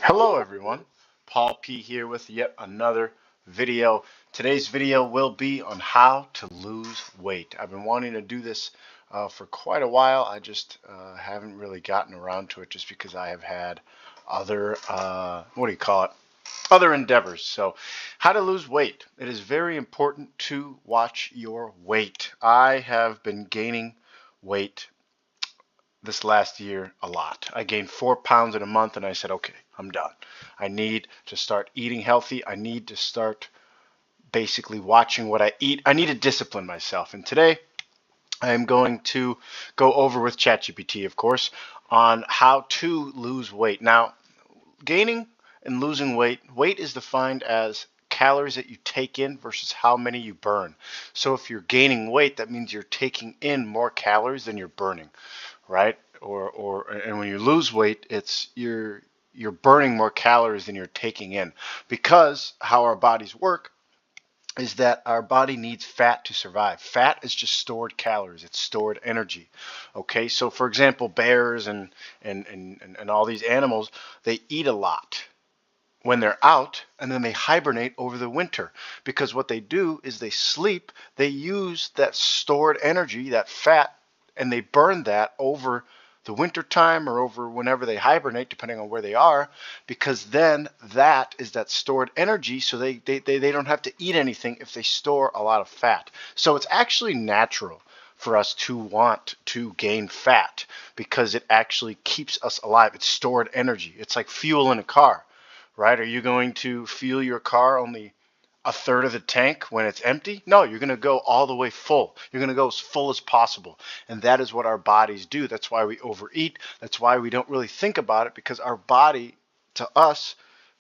Hello everyone, Paul P here with yet another video. Today's video will be on how to lose weight. I've been wanting to do this for quite a while. I just haven't really gotten around to it just because I have had other, other endeavors. So how to lose weight. It is very important to watch your weight. I have been gaining weight this last year a lot. I gained 4 pounds in a month and I said, okay, I'm done. I need to start eating healthy. I need to start basically watching what I eat. I need to discipline myself. And today I am going to go over with ChatGPT, of course, on how to lose weight. Now, gaining and losing weight is defined as calories that you take in versus how many you burn. So if you're gaining weight, that means you're taking in more calories than you're burning, right? And when you lose weight, it's you're burning more calories than you're taking in, because how our bodies work is that our body needs fat to survive. Fat is just stored calories. It's stored energy. Okay, so for example, bears and all these animals, they eat a lot when they're out, and then they hibernate over the winter, because what they do is they sleep. They use that stored energy, that fat, and they burn that over the winter time or over whenever they hibernate, depending on where they are, because then that is that stored energy, so they don't have to eat anything if they store a lot of fat. So it's actually natural for us to want to gain fat because it actually keeps us alive. It's stored energy. It's like fuel in a car, right? Are you going to fuel your car only a third of the tank when it's empty? No, you're going to go all the way full. You're going to go as full as possible. And that is what our bodies do. That's why we overeat. That's why we don't really think about it, because our body, to us,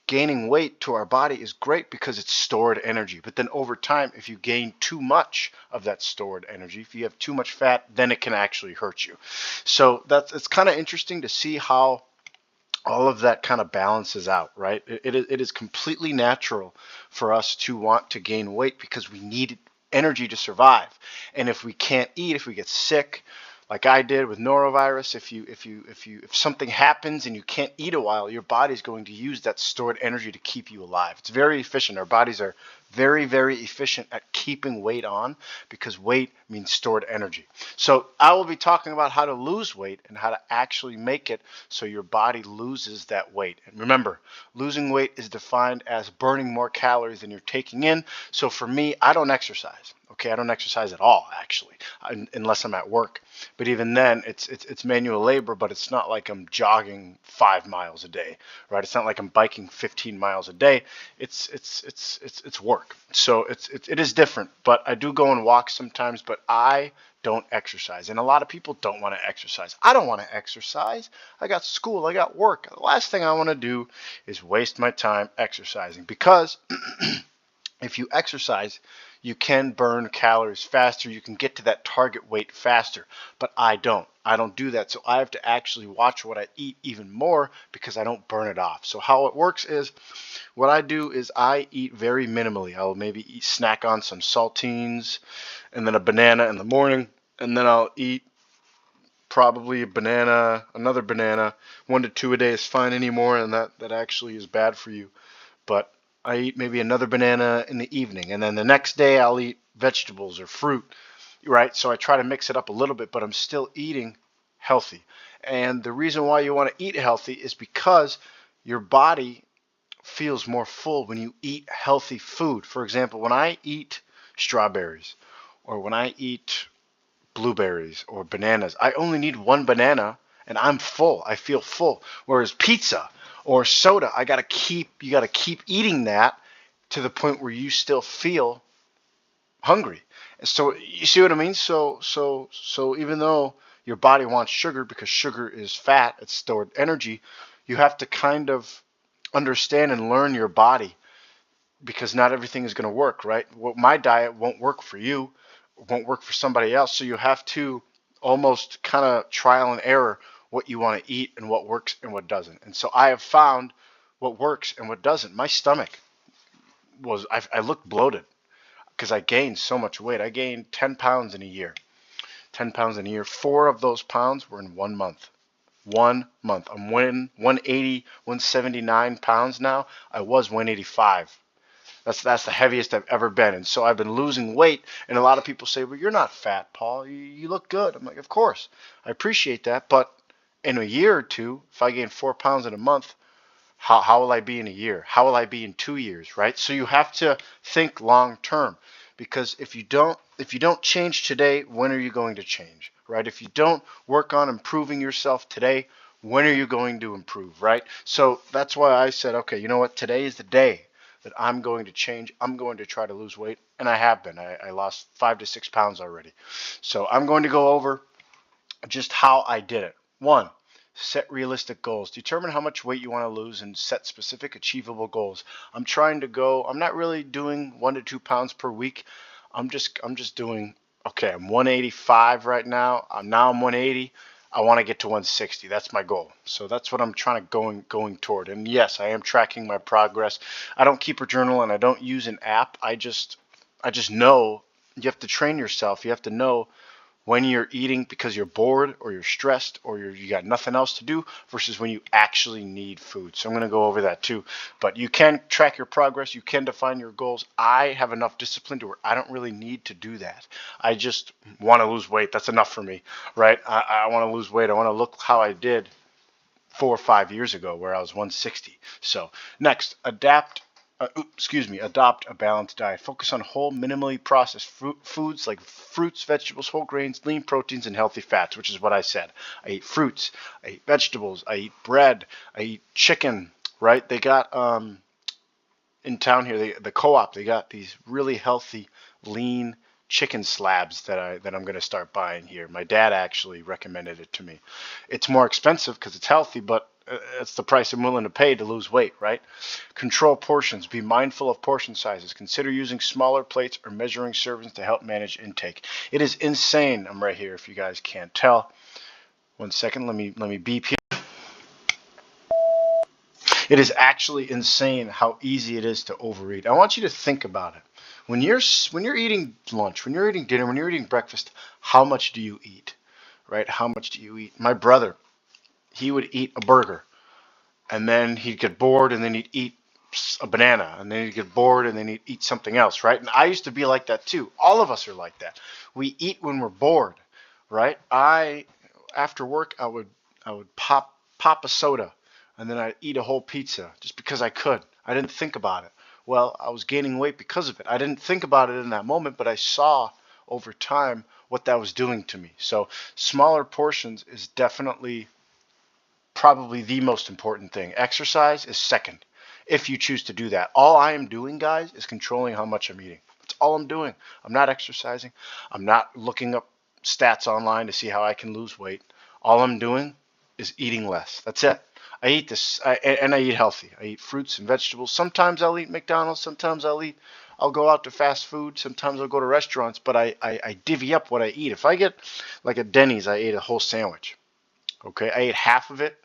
gaining weight to our body is great because it's stored energy. But then over time, if you gain too much of that stored energy, if you have too much fat, then it can actually hurt you. So it's kind of interesting to see how all of that kind of balances out, right? It is completely natural for us to want to gain weight because we need energy to survive. And if we can't eat, if we get sick, like I did with norovirus, if something happens and you can't eat a while, your body's going to use that stored energy to keep you alive. It's very efficient. Our bodies are very, very efficient at keeping weight on, because weight means stored energy. So I will be talking about how to lose weight and how to actually make it so your body loses that weight. And remember, losing weight is defined as burning more calories than you're taking in. So for me, I don't exercise. Okay, I don't exercise at all, actually, unless I'm at work. But even then, it's manual labor, but it's not like I'm jogging 5 miles a day, right? It's not like I'm biking 15 miles a day. It's work. So it is different. But I do go and walk sometimes, but I don't exercise. And a lot of people don't want to exercise. I don't want to exercise. I got school, I got work. The last thing I want to do is waste my time exercising, because if you exercise, you can burn calories faster. You can get to that target weight faster. But I don't. I don't do that. So I have to actually watch what I eat even more, because I don't burn it off. So how it works is, what I do is I eat very minimally. I'll maybe snack on some saltines and then a banana in the morning. And then I'll eat probably a banana, another banana. 1 to 2 a day is fine anymore, and that actually is bad for you. But I eat maybe another banana in the evening, and then the next day I'll eat vegetables or fruit, right? So I try to mix it up a little bit, but I'm still eating healthy. And the reason why you want to eat healthy is because your body feels more full when you eat healthy food. For example, when I eat strawberries, or when I eat blueberries or bananas, I only need one banana and I'm full. I feel full. Whereas pizza or soda, you gotta keep eating that to the point where you still feel hungry. So you see what I mean? So even though your body wants sugar, because sugar is fat, it's stored energy, you have to kind of understand and learn your body, because not everything is going to work, right? Well, my diet won't work for you, won't work for somebody else. So you have to almost kind of trial and error what you want to eat and what works and what doesn't. And so I have found what works and what doesn't. My stomach I looked bloated because I gained so much weight. I gained 10 pounds in a year. 10 pounds in a year. 4 of those pounds were in 1 month. 1 month. I'm weighing 180, 179 pounds now. I was 185. That's the heaviest I've ever been. And so I've been losing weight. And a lot of people say, well, you're not fat, Paul. You look good. I'm like, of course. I appreciate that. But in a year or two, if I gain 4 pounds in a month, how will I be in a year? How will I be in 2 years, right? So you have to think long term, because if you don't change today, when are you going to change, right? If you don't work on improving yourself today, when are you going to improve, right? So that's why I said, okay, you know what? Today is the day that I'm going to change. I'm going to try to lose weight, and I have been. I lost 5 to 6 pounds already. So I'm going to go over just how I did it. One, set realistic goals. Determine how much weight you want to lose and set specific achievable goals. I'm not really doing 1 to 2 pounds per week. I'm just doing, okay, I'm 185 right now. I'm 180. I want to get to 160. That's my goal. So that's what I'm trying to going toward. And yes, I am tracking my progress. I don't keep a journal and I don't use an app. I just know you have to train yourself. You have to know when you're eating because you're bored or you're stressed or you got nothing else to do versus when you actually need food. So I'm going to go over that too. But you can track your progress. You can define your goals. I have enough discipline to where I don't really need to do that. I just want to lose weight. That's enough for me, right? I want to lose weight. I want to look how I did 4 or 5 years ago where I was 160. So next, adopt a balanced diet. Focus on whole, minimally processed foods like fruits, vegetables, whole grains, lean proteins, and healthy fats, which is what I said. I eat fruits, I eat vegetables, I eat bread, I eat chicken, right? They got in town here, the co-op, they got these really healthy, lean chicken slabs that I'm going to start buying here. My dad actually recommended it to me. It's more expensive because it's healthy, but it's the price I'm willing to pay to lose weight, right? Control portions. Be mindful of portion sizes. Consider using smaller plates or measuring servings to help manage intake. It is insane. I'm right here if you guys can't tell. 1 second, let me beep here. It is actually insane how easy it is to overeat. I want you to think about it. When you're eating lunch, when you're eating dinner, when you're eating breakfast, how much do you eat? Right? How much do you eat? My brother, he would eat a burger and then he'd get bored and then he'd eat a banana and then he'd get bored and then he'd eat something else, right? And I used to be like that too. All of us are like that. We eat when we're bored, right? After work I would pop a soda and then I'd eat a whole pizza just because I could. I didn't think about it. Well, I was gaining weight because of it. I didn't think about it in that moment, but I saw over time what that was doing to me. So smaller portions is definitely probably the most important thing. Exercise is second if you choose to do that. All I am doing, guys, is controlling how much I'm eating. That's all I'm doing. I'm not exercising. I'm not looking up stats online to see how I can lose weight. All I'm doing is eating less. That's it. I eat this, and I eat healthy. I eat fruits and vegetables. Sometimes I'll eat McDonald's. Sometimes I'll go out to fast food. Sometimes I'll go to restaurants. But I divvy up what I eat. If I get like a Denny's, I ate a whole sandwich. Okay, I ate half of it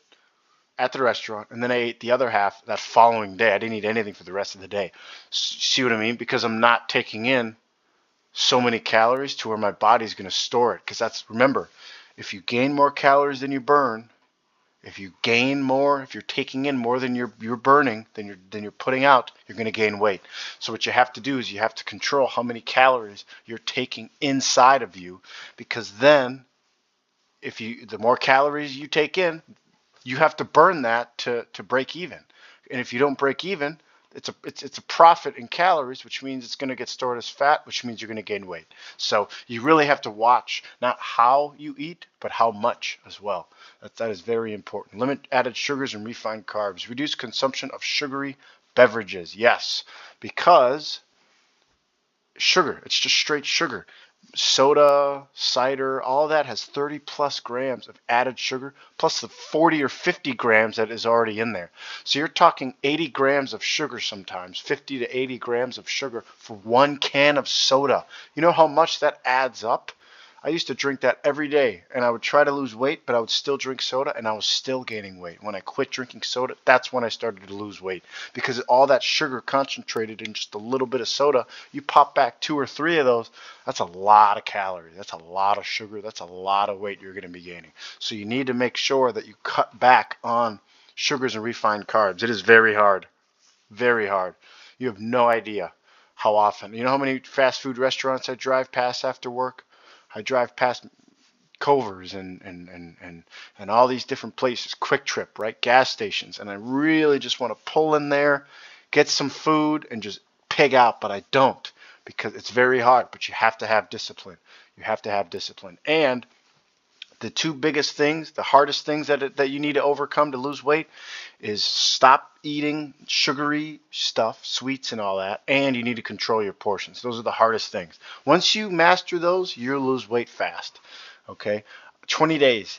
at the restaurant, and then I ate the other half that following day. I didn't eat anything for the rest of the day. See what I mean? Because I'm not taking in so many calories to where my body's going to store it. Because remember, if you gain more calories than you burn, if you're taking in more than you're burning, than you're putting out, you're going to gain weight. So what you have to do is you have to control how many calories you're taking inside of you, because then the more calories you take in, you have to burn that to break even. And if you don't break even, it's a profit in calories, which means it's going to get stored as fat, which means you're going to gain weight. So you really have to watch not how you eat, but how much as well. That is very important. Limit added sugars and refined carbs. Reduce consumption of sugary beverages. Yes, because sugar, it's just straight sugar. Soda, cider, all that has 30 plus grams of added sugar, plus the 40 or 50 grams that is already in there. So you're talking 80 grams of sugar sometimes, 50 to 80 grams of sugar for one can of soda. You know how much that adds up? I used to drink that every day, and I would try to lose weight, but I would still drink soda, and I was still gaining weight. When I quit drinking soda, that's when I started to lose weight, because all that sugar concentrated in just a little bit of soda, you pop back 2 or 3 of those, that's a lot of calories, that's a lot of sugar, that's a lot of weight you're going to be gaining. So you need to make sure that you cut back on sugars and refined carbs. It is very hard, very hard. You have no idea how often. You know how many fast food restaurants I drive past after work? I drive past Culver's and all these different places, Quick Trip, right? Gas stations. And I really just want to pull in there, get some food, and just pig out, but I don't, because it's very hard. But you have to have discipline. You have to have discipline. And the 2 biggest things, the hardest things that you need to overcome to lose weight is stop eating sugary stuff, sweets and all that, and you need to control your portions. Those are the hardest things. Once you master those, you'll lose weight fast. Okay? 20 days.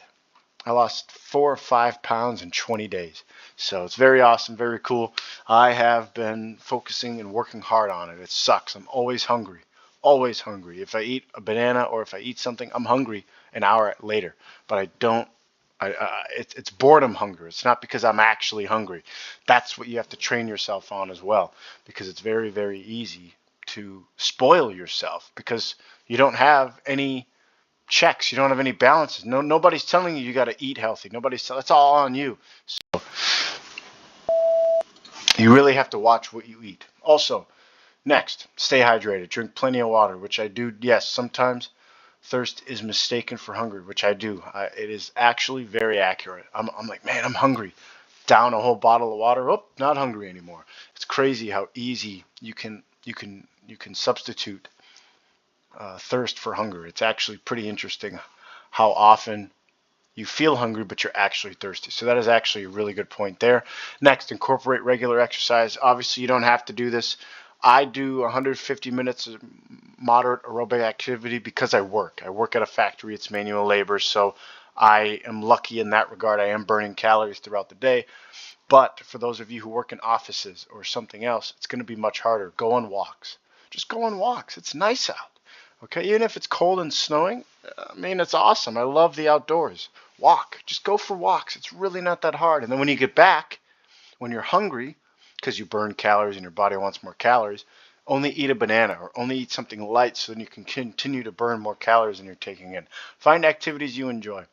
I lost 4 or 5 pounds in 20 days. So it's very awesome, very cool. I have been focusing and working hard on it. It sucks. I'm always hungry. Always hungry. If I eat a banana or if I eat something, I'm hungry an hour later. But I don't. It's boredom hunger. It's not because I'm actually hungry. That's what you have to train yourself on as well, because it's very, very easy to spoil yourself because you don't have any checks. You don't have any balances. Nobody's telling you got to eat healthy. That's all on you. So you really have to watch what you eat. Also, next, stay hydrated. Drink plenty of water, which I do. Yes, sometimes thirst is mistaken for hunger, which I do. It is actually very accurate. I'm like, man, I'm hungry. Down a whole bottle of water. Oh, not hungry anymore. It's crazy how easy you can substitute thirst for hunger. It's actually pretty interesting how often you feel hungry, but you're actually thirsty. So that is actually a really good point there. Next, incorporate regular exercise. Obviously, you don't have to do this. I do 150 minutes of moderate aerobic activity because I work. I work at a factory. It's manual labor, so I am lucky in that regard. I am burning calories throughout the day. But for those of you who work in offices or something else, it's going to be much harder. Go on walks. Just go on walks. It's nice out. Okay, even if it's cold and snowing, I mean, it's awesome. I love the outdoors. Walk. Just go for walks. It's really not that hard. And then when you get back, when you're hungry, because you burn calories and your body wants more calories, only eat a banana or only eat something light so then you can continue to burn more calories than you're taking in. Find activities you enjoy.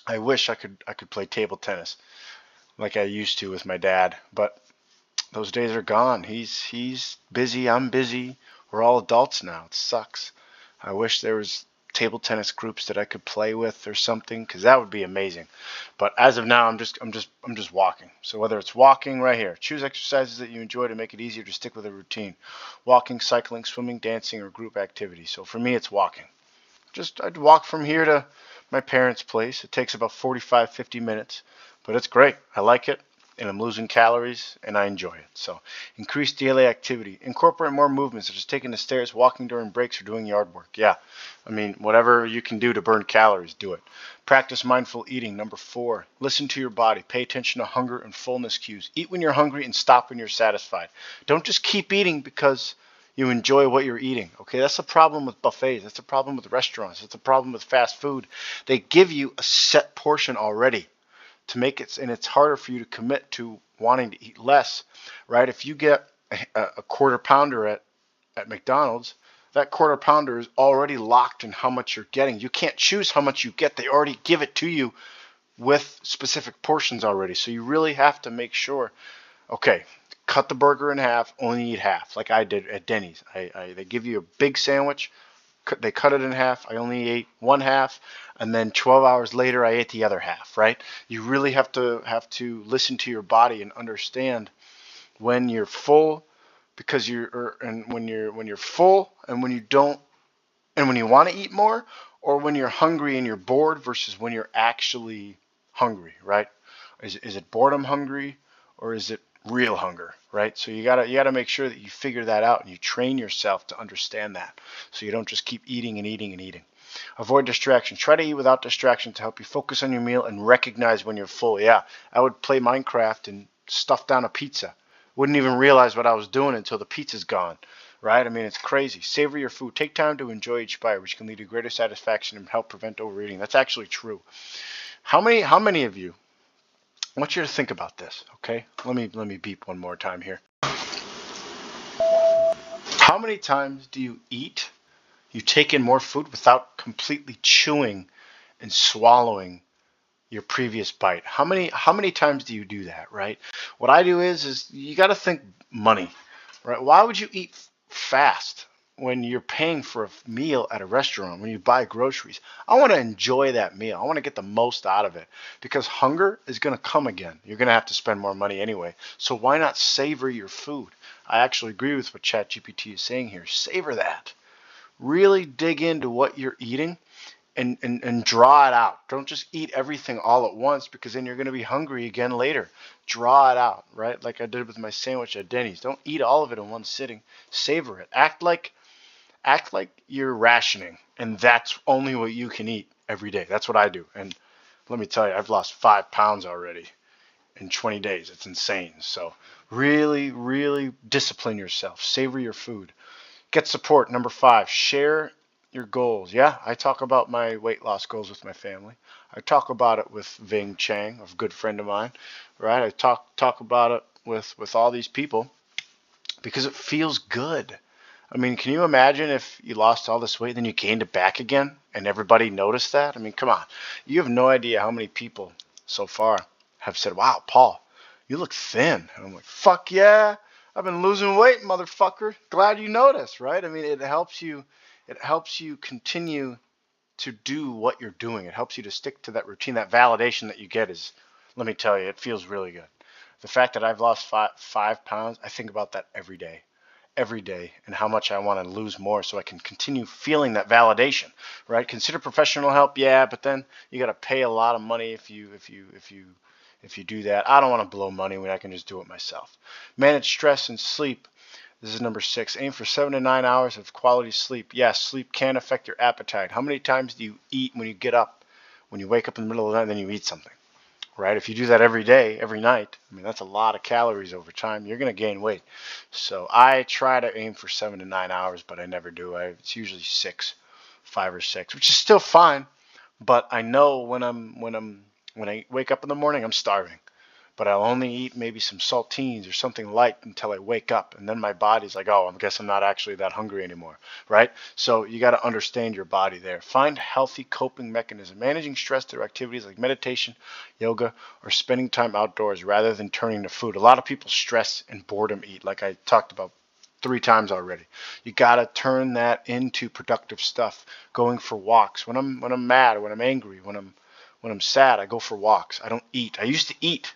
I wish I could play table tennis like I used to with my dad, but those days are gone. He's busy, I'm busy. We're all adults now. It sucks. I wish there was table tennis groups that I could play with or something, because that would be amazing. But as of now, I'm just walking. So whether it's walking right here, choose exercises that you enjoy to make it easier to stick with a routine. Walking, cycling, swimming, dancing, or group activity. So for me, it's walking. I'd walk from here to my parents' place. It takes about 45, 50 minutes, but it's great. I like it. And I'm losing calories, and I enjoy it. So increase daily activity. Incorporate more movements, such as taking the stairs, walking during breaks, or doing yard work. Yeah, I mean, whatever you can do to burn calories, do it. Practice mindful eating. Number 4, listen to your body. Pay attention to hunger and fullness cues. Eat when you're hungry and stop when you're satisfied. Don't just keep eating because you enjoy what you're eating. Okay, that's the problem with buffets. That's the problem with restaurants. That's the problem with fast food. They give you a set portion already to make it, and it's harder for you to commit to wanting to eat less, right? If you get a quarter pounder at McDonald's, that quarter pounder is already locked in how much you're getting. You can't choose how much you get. They already give it to you with specific portions already. So you really have to make sure, okay, cut the burger in half, only eat half, like I did at Denny's. They give you a big sandwich, they cut it in half. I only ate one half, and then 12 hours later, I ate the other half. Right? You really have to listen to your body and understand when you're full, because when you're full, and when you don't, and when you want to eat more, or when you're hungry and you're bored versus when you're actually hungry. Right? Is it boredom hungry, or is it real hunger, right? So you gotta make sure that you figure that out and you train yourself to understand that, so you don't just keep eating and eating and eating. Avoid distractions. Try to eat without distraction to help you focus on your meal and recognize when you're full. Yeah, I would play Minecraft and stuff down a pizza. Wouldn't even realize what I was doing until the pizza's gone. right? I mean, it's crazy. Savor your food. Take time to enjoy each bite, which can lead to greater satisfaction and help prevent overeating. That's actually true. How many of you? I want you to think about this, okay? Let me beep one more time here. How many times do you eat? You take in more food without completely chewing and swallowing your previous bite. How many times do you do that, right? What I do is you got to think money, right? Why would you eat fast when you're paying for a meal at a restaurant, when you buy groceries? I want to enjoy that meal. I want to get the most out of it because hunger is going to come again. You're going to have to spend more money anyway. So why not savor your food? I actually agree with what ChatGPT is saying here. Savor that. Really dig into what you're eating and draw it out. Don't just eat everything all at once because then you're going to be hungry again later. Draw it out, right? Like I did with my sandwich at Denny's. Don't eat all of it in one sitting. Savor it. Act like you're rationing and that's only what you can eat every day. That's what I do. And let me tell you, I've lost 5 pounds already in 20 days. It's insane. So really, really discipline yourself. Savor your food. Get support. Number 5, share your goals. Yeah, I talk about my weight loss goals with my family. I talk about it with Ving Chang, a good friend of mine, right? I talk about it with all these people because it feels good. I mean, can you imagine if you lost all this weight, then you gained it back again, and everybody noticed that? I mean, come on. You have no idea how many people so far have said, "Wow, Paul, you look thin." And I'm like, "Fuck yeah, I've been losing weight, motherfucker. Glad you noticed, right?" I mean, it helps you. It helps you continue to do what you're doing. It helps you to stick to that routine. That validation that you get is, let me tell you, it feels really good. The fact that I've lost 5 pounds, I think about that every day, and how much I want to lose more so I can continue feeling that validation, right? Consider professional help, yeah, but then you got to pay a lot of money if you do that. I don't want to blow money when I can just do it myself. Manage stress and sleep. This is number 6. Aim for 7 to 9 hours of quality sleep. Yes, sleep can affect your appetite. How many times do you eat when you get up? When you wake up in the middle of the night, then you eat something, right? If you do that every day, every night, I mean, that's a lot of calories over time. You're going to gain weight. So I try to aim for 7 to 9 hours, but I never do. It's usually 6, 5 or 6, which is still fine. But I know when I wake up in the morning, I'm starving. But I'll only eat maybe some saltines or something light until I wake up, and then my body's like, oh, I guess I'm not actually that hungry anymore, right? So you got to understand your body there. Find healthy coping mechanism, managing stress through activities like meditation, yoga, or spending time outdoors rather than turning to food. A lot of people stress and boredom eat, like I talked about 3 times already. You got to turn that into productive stuff. Going for walks. When I'm mad, when I'm angry, when I'm sad, I go for walks. I don't eat. I used to eat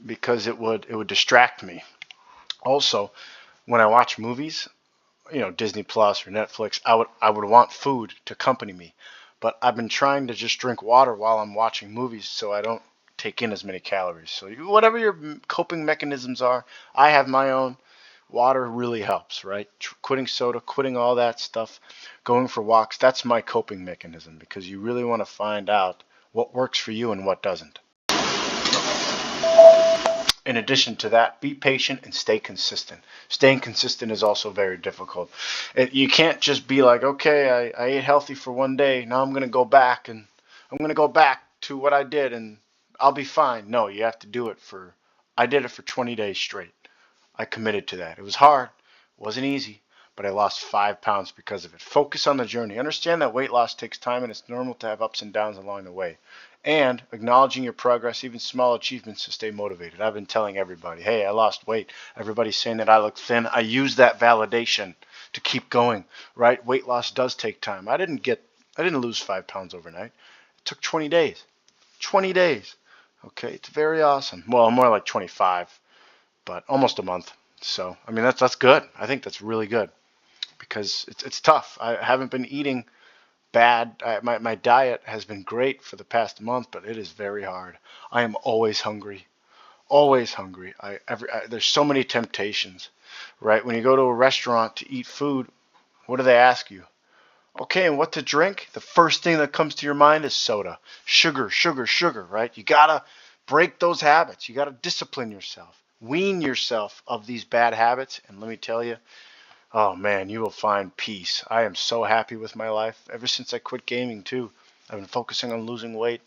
because it would distract me. Also, when I watch movies, Disney Plus or Netflix, I would want food to accompany me. But I've been trying to just drink water while I'm watching movies so I don't take in as many calories. So whatever your coping mechanisms are, I have my own. Water really helps, right? Quitting soda, quitting all that stuff, going for walks, that's my coping mechanism because you really want to find out what works for you and what doesn't. In addition to that, be patient and stay consistent. Staying consistent is also very difficult. You can't just be like, okay, I ate healthy for one day. Now I'm going to go back and I'm going to go back to what I did and I'll be fine. No, you have to do it I did it for 20 days straight. I committed to that. It was hard. It wasn't easy, but I lost 5 pounds because of it. Focus on the journey. Understand that weight loss takes time and it's normal to have ups and downs along the way. And acknowledging your progress, even small achievements, to stay motivated. I've been telling everybody, hey, I lost weight. Everybody's saying that I look thin. I use that validation to keep going, right? Weight loss does take time. I didn't lose 5 pounds overnight. It took 20 days. 20 days. Okay, it's very awesome. Well, more like 25, but almost a month. So, I mean, that's good. I think that's really good because it's tough. I haven't been eating bad. My diet has been great for the past month, but it is very hard. I am always hungry. Always hungry. There's so many temptations, right? When you go to a restaurant to eat food, what do they ask you? Okay, and what to drink? The first thing that comes to your mind is soda. Sugar, sugar, sugar, right? You got to break those habits. You got to discipline yourself. Wean yourself of these bad habits. And let me tell you, oh man, you will find peace. I am so happy with my life. Ever since I quit gaming too, I've been focusing on losing weight.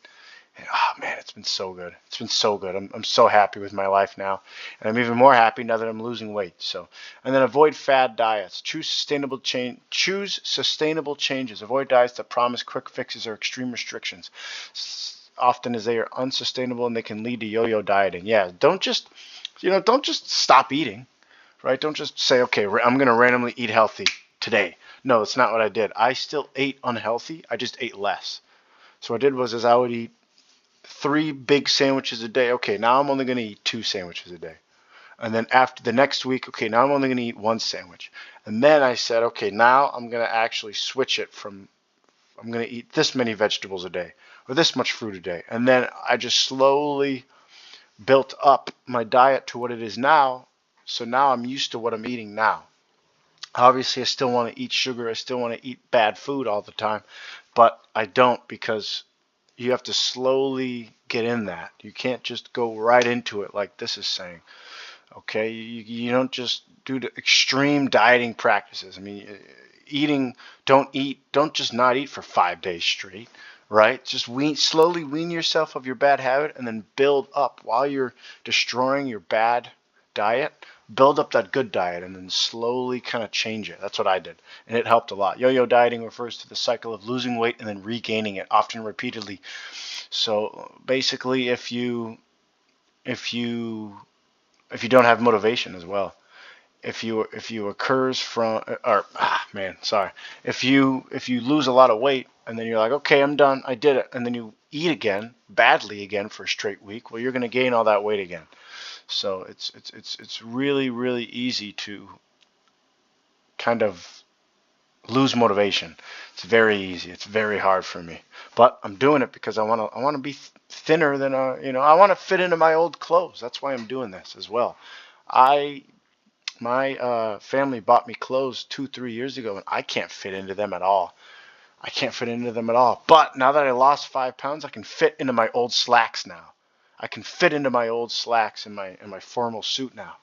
And, oh man, it's been so good. It's been so good. I'm so happy with my life now. And I'm even more happy now that I'm losing weight. So, and then avoid fad diets. Choose sustainable changes. Avoid diets that promise quick fixes or extreme restrictions. Often as they are unsustainable and they can lead to yo-yo dieting. Yeah, don't just stop eating, right? Don't just say, okay, I'm going to randomly eat healthy today. No, that's not what I did. I still ate unhealthy. I just ate less. So what I did was I would eat 3 big sandwiches a day. Okay, now I'm only going to eat 2 sandwiches a day. And then after the next week, okay, now I'm only going to eat 1 sandwich. And then I said, okay, now I'm going to actually switch it from, I'm going to eat this many vegetables a day or this much fruit a day. And then I just slowly built up my diet to what it is now. So now I'm used to what I'm eating now. Obviously, I still want to eat sugar. I still want to eat bad food all the time. But I don't, because you have to slowly get in that. You can't just go right into it like this is saying. Okay, you don't just do the extreme dieting practices. I mean, don't just not eat for 5 days straight, right? Just slowly wean yourself of your bad habit and then build up while you're destroying your bad diet. Build up that good diet and then slowly kind of change it. That's what I did, and it helped a lot. Yo-yo dieting refers to the cycle of losing weight and then regaining it, often repeatedly. So basically, if you don't have motivation as well, if you occurs from, or if you lose a lot of weight and then you're like, okay, I'm done, I did it, and then you eat again badly again for a straight week, well, you're going to gain all that weight again. So it's really, really easy to kind of lose motivation. It's very easy. It's very hard for me, but I'm doing it because I want to be thinner than I want to fit into my old clothes. That's why I'm doing this as well. My family bought me clothes 2-3 years ago, and I can't fit into them at all. I can't fit into them at all. But now that I lost 5 pounds, I can fit into my old slacks now. I can fit into my old slacks in my formal suit now.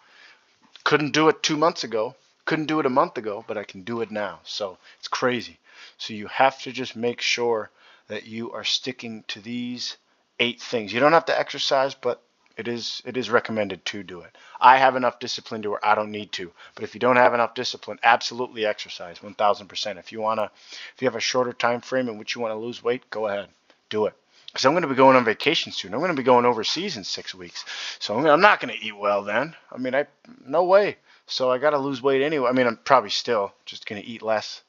Couldn't do it 2 months ago. Couldn't do it a month ago, but I can do it now. So it's crazy. So you have to just make sure that you are sticking to these 8 things. You don't have to exercise, but it is recommended to do it. I have enough discipline to where I don't need to. But if you don't have enough discipline, absolutely exercise 1000%. If you have a shorter time frame in which you want to lose weight, go ahead, do it. Because I'm going to be going on vacation soon. I'm going to be going overseas in 6 weeks. So I'm not going to eat well then. I mean, no way. So I got to lose weight anyway. I mean, I'm probably still just going to eat less.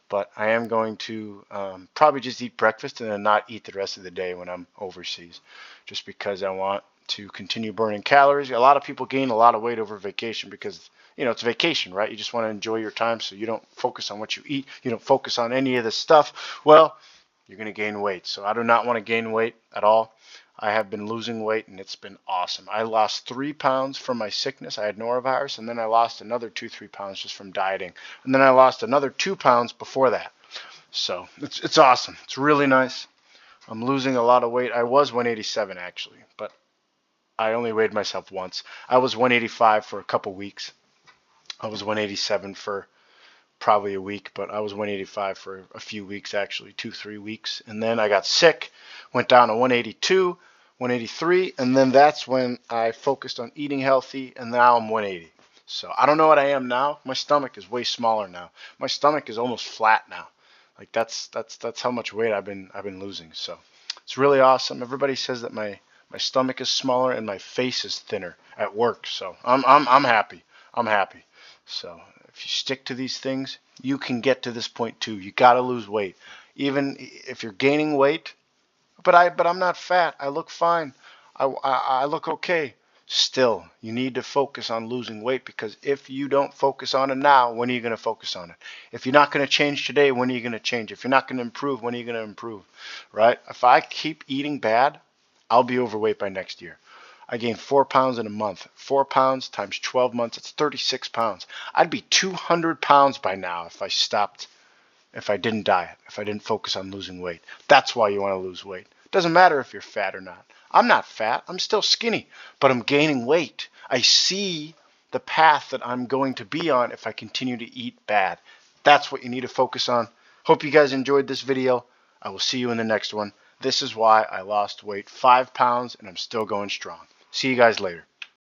But I am going to probably just eat breakfast and then not eat the rest of the day when I'm overseas. Just because I want to continue burning calories. A lot of people gain a lot of weight over vacation because, it's vacation, right? You just want to enjoy your time, so you don't focus on what you eat. You don't focus on any of this stuff. Well, you're going to gain weight. So I do not want to gain weight at all. I have been losing weight, and it's been awesome. I lost 3 pounds from my sickness. I had norovirus, and then I lost another 2-3 pounds just from dieting. And then I lost another 2 pounds before that. So it's awesome. It's really nice. I'm losing a lot of weight. I was 187 actually, but I only weighed myself once. I was 185 for a couple weeks. I was 187 for probably a week, but I was 185 for a few weeks actually, 2-3 weeks. And then I got sick, went down to 182, 183, and then that's when I focused on eating healthy, and now I'm 180. So I don't know what I am now. My stomach is way smaller now. My stomach is almost flat now. Like that's how much weight I've been losing. So it's really awesome. Everybody says that my stomach is smaller and my face is thinner at work. So I'm happy. I'm happy. So if you stick to these things, you can get to this point too. You got to lose weight. Even if you're gaining weight, but I'm not fat. I look fine. I look okay. Still, you need to focus on losing weight, because if you don't focus on it now, when are you going to focus on it? If you're not going to change today, when are you going to change? If you're not going to improve, when are you going to improve? Right? If I keep eating bad, I'll be overweight by next year. I gained 4 pounds in a month. 4 pounds times 12 months, it's 36 pounds. I'd be 200 pounds by now if I didn't diet, if I didn't focus on losing weight. That's why you want to lose weight. It doesn't matter if you're fat or not. I'm not fat. I'm still skinny, but I'm gaining weight. I see the path that I'm going to be on if I continue to eat bad. That's what you need to focus on. Hope you guys enjoyed this video. I will see you in the next one. This is why I lost weight 5 pounds and I'm still going strong. See you guys later.